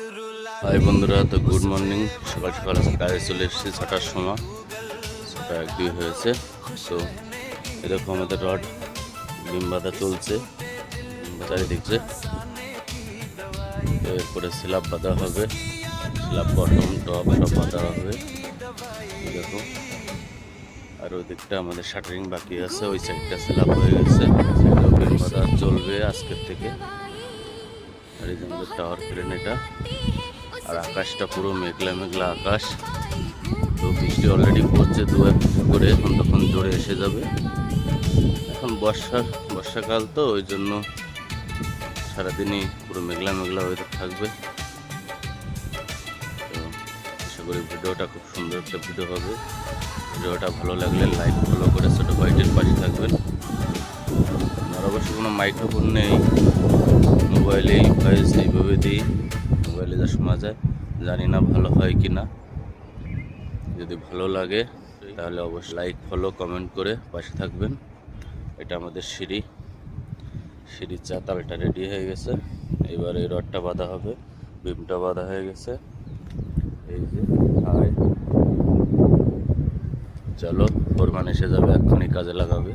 High বন্ধুরা, তো good morning. সকাল সকাল কাজে চলে এসেছি 6টার সময়, 6টা 1-2 হয়েছে। তো এরকম আমাদের রড বিম বাঁধা চলছে, চারিদিকে। তো এরপরে স্ল্যাব বাঁধা হবে, স্ল্যাব বটম টপ সব বাঁধা হবে। দেখো, আর ওই দিকটা আমাদের শাটারিং বাকি আছে, ওই সাইডটা স্ল্যাব হয়ে গেছে। বিম বাঁধা চলবে আজকের থেকে। আর এই যে আমাদের টাওয়ার ক্রেন এটা। আর আকাশটা পুরো মেঘলা মেঘলা আকাশ। তো বৃষ্টি অলরেডি পড়ছে দু এক করে, এখন তখন জোরে এসে যাবে। এখন বর্ষাকাল, তো ওই জন্য সারাদিনই পুরো মেঘলা মেঘলা ওয়েদার থাকবে। তো আশা করি ভিডিওটা খুব সুন্দর একটা ভিডিও হবে। ভিডিওটা ভালো লাগলে লাইক ফলো করে ছোট ভাইটির পাশে থাকবেন। আর অবশ্য কোনো মাইক্রোফোন নেই, মোবাইলেই ভয়েস এইভাবে দিই, মোবাইলে যা শোনা যায়। জানি না ভালো হয় কি না। যদি ভালো লাগে তাহলে অবশ্যই লাইক ফলো কমেন্ট করে পাশে থাকবেন। এটা আমাদের সিঁড়ির চাতালটা রেডি হয়ে গেছে। এবার এই রডটা বাঁধা হবে, বিমটা বাঁধা হয়ে গেছে। এই যে চলো, ফোরম্যান এসে যাবে, এক্ষুনি কাজে লাগাবে।